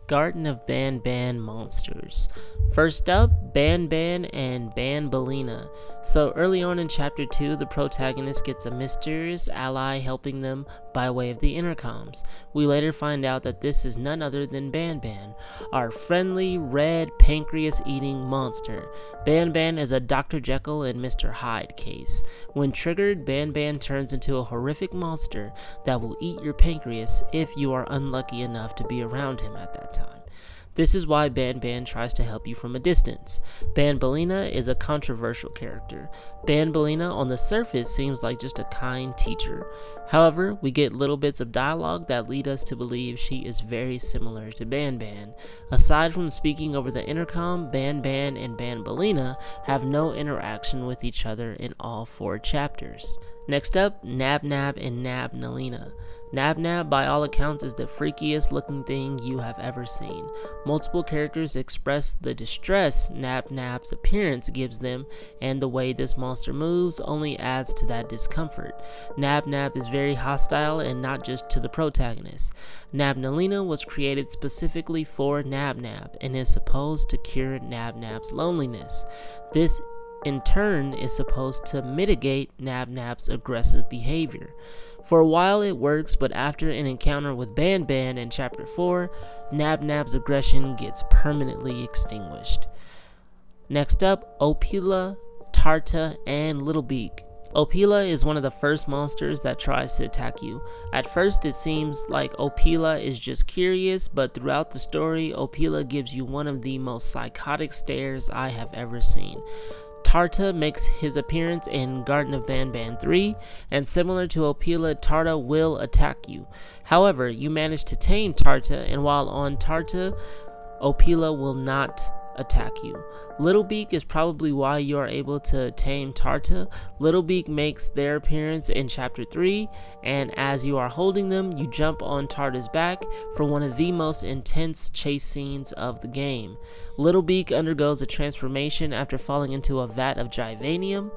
Garten of BanBan monsters. First up, BanBan and BanBalina. So early on in chapter 2, the protagonist gets a mysterious ally helping them by way of the intercoms. We later find out that this is none other than BanBan, our friendly red pancreas-eating monster. BanBan is a Dr. Jekyll and Mr. Hyde case. When triggered, BanBan turns into a horrific monster that will eat your pancreas if you are unlucky enough to be around him at that time. This is why BanBan tries to help you from a distance. BanBalina is a controversial character. BanBalina on the surface seems like just a kind teacher. However, we get little bits of dialogue that lead us to believe she is very similar to BanBan. Aside from speaking over the intercom, BanBan and BanBalina have no interaction with each other in all 4 chapters. Next up, Nab-Nab and Nab-Nalina. Nab-Nab, by all accounts, is the freakiest looking thing you have ever seen. Multiple characters express the distress Nab-Nab's appearance gives them, and the way this monster moves only adds to that discomfort. Nab-Nab is very hostile, and not just to the protagonist. Nab-Nalina was created specifically for Nab-Nab, and is supposed to cure Nab-Nab's loneliness. This in turn is supposed to mitigate Nab-Nab's aggressive behavior. For a while it works, but after an encounter with BanBan in chapter 4, Nab-Nab's aggression gets permanently extinguished. Next up, Opila, Tarta, and Littlebeak. Opila is one of the first monsters that tries to attack you. At first it seems like Opila is just curious, but throughout the story, Opila gives you one of the most psychotic stares I have ever seen. Tarta makes his appearance in Garten of BanBan 3, and similar to Opila, Tarta will attack you. However, you manage to tame Tarta, and while on Tarta, Opila will not attack you. Littlebeak is probably why you are able to tame Tarta. Littlebeak makes their appearance in chapter 3, and as you are holding them, you jump on Tarta's back for one of the most intense chase scenes of the game. Littlebeak undergoes a transformation after falling into a vat of Givanium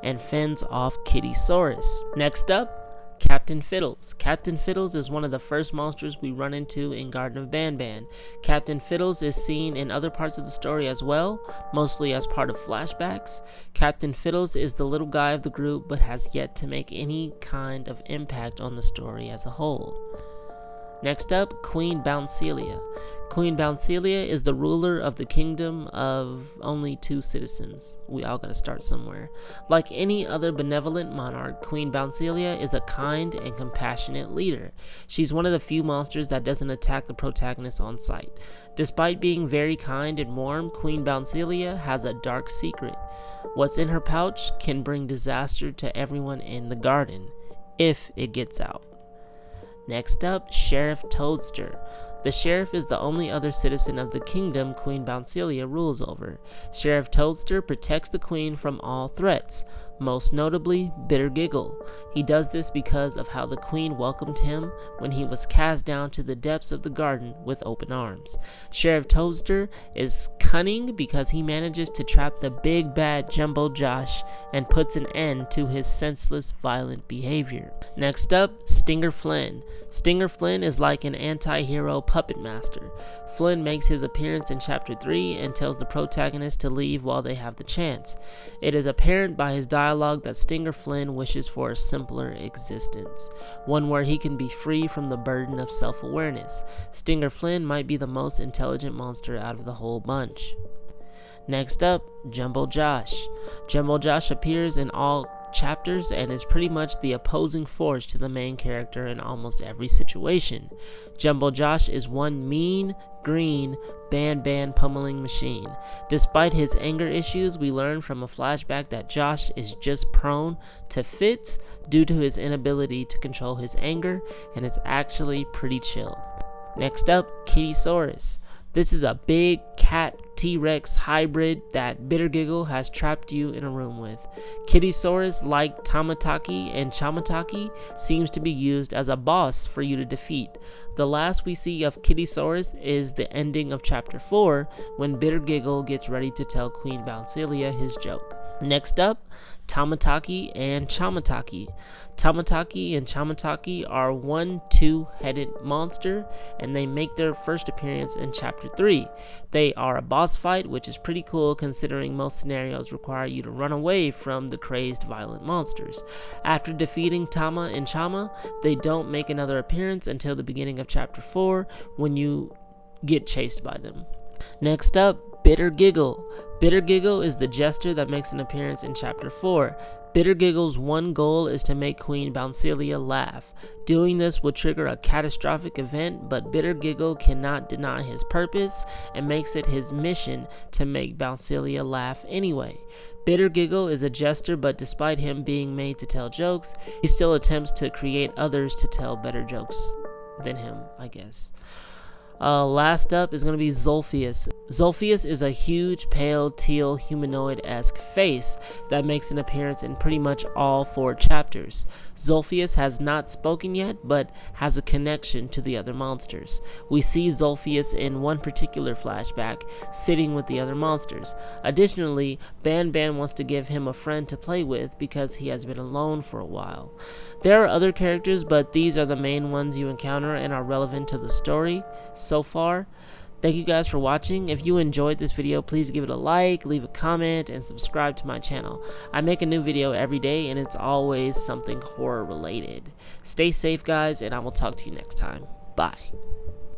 and fends off Kittysaurus. Next up, Captain Fiddles. Captain Fiddles is one of the first monsters we run into in Garten of BanBan. Captain Fiddles is seen in other parts of the story as well, mostly as part of flashbacks. Captain Fiddles is the little guy of the group, but has yet to make any kind of impact on the story as a whole. Next up, Queen Bouncelia. Queen Bouncelia is the ruler of the kingdom of only 2 citizens. We all gotta start somewhere. Like any other benevolent monarch, Queen Bouncelia is a kind and compassionate leader. She's one of the few monsters that doesn't attack the protagonist on sight. Despite being very kind and warm, Queen Bouncelia has a dark secret. What's in her pouch can bring disaster to everyone in the garden, if it gets out. Next up, Sheriff Toadster. The sheriff is the only other citizen of the kingdom Queen Bouncelia rules over. Sheriff Toadster protects the queen from all threats, most notably Bitter Giggle. He does this because of how the queen welcomed him when he was cast down to the depths of the garden with open arms. Sheriff Toadster is cunning because he manages to trap the big bad Jumbo Josh and puts an end to his senseless violent behavior. Next up, Stinger Flynn. Stinger Flynn is like an anti-hero puppet master. Flynn makes his appearance in chapter 3 and tells the protagonist to leave while they have the chance. It is apparent by his dialogue that Stinger Flynn wishes for a simpler existence, one where he can be free from the burden of self-awareness. Stinger Flynn might be the most intelligent monster out of the whole bunch. Next up, Jumbo Josh. Jumbo Josh appears in all chapters and is pretty much the opposing force to the main character in almost every situation. Jumbo Josh is one mean, green, BanBan pummeling machine. Despite his anger issues, we learn from a flashback that Josh is just prone to fits due to his inability to control his anger, and it's actually pretty chill. Next up, Kittysaurus. This is a big cat T-Rex hybrid that Bitter Giggle has trapped you in a room with. Kittysaurus, like Tamataki and Chamataki, seems to be used as a boss for you to defeat. The last we see of Kittysaurus is the ending of chapter 4, when Bitter Giggle gets ready to tell Queen Bouncelia his joke. Next up, Tamataki and Chamataki. Tamataki and Chamataki are one two-headed monster, and they make their first appearance in chapter 3. They are a boss fight, which is pretty cool considering most scenarios require you to run away from the crazed violent monsters. After defeating Tama and Chama, they don't make another appearance until the beginning of chapter 4 when you get chased by them. Next up, Bitter Giggle. Bitter Giggle is the jester that makes an appearance in chapter 4. Bitter Giggle's one goal is to make Queen Bouncelia laugh. Doing this will trigger a catastrophic event, but Bitter Giggle cannot deny his purpose and makes it his mission to make Bouncelia laugh anyway. Bitter Giggle is a jester, but despite him being made to tell jokes, he still attempts to create others to tell better jokes than him, I guess. Last up is going to be Zolphius. Zolphius is a huge, pale, teal, humanoid-esque face that makes an appearance in pretty much all 4 chapters. Zolphius has not spoken yet, but has a connection to the other monsters. We see Zolphius in one particular flashback, sitting with the other monsters. Additionally, BanBan wants to give him a friend to play with because he has been alone for a while. There are other characters, but these are the main ones you encounter and are relevant to the story so far. Thank you guys for watching. If you enjoyed this video, please give it a like, leave a comment, and subscribe to my channel. I make a new video every day, and it's always something horror related. Stay safe, guys, and I will talk to you next time. Bye.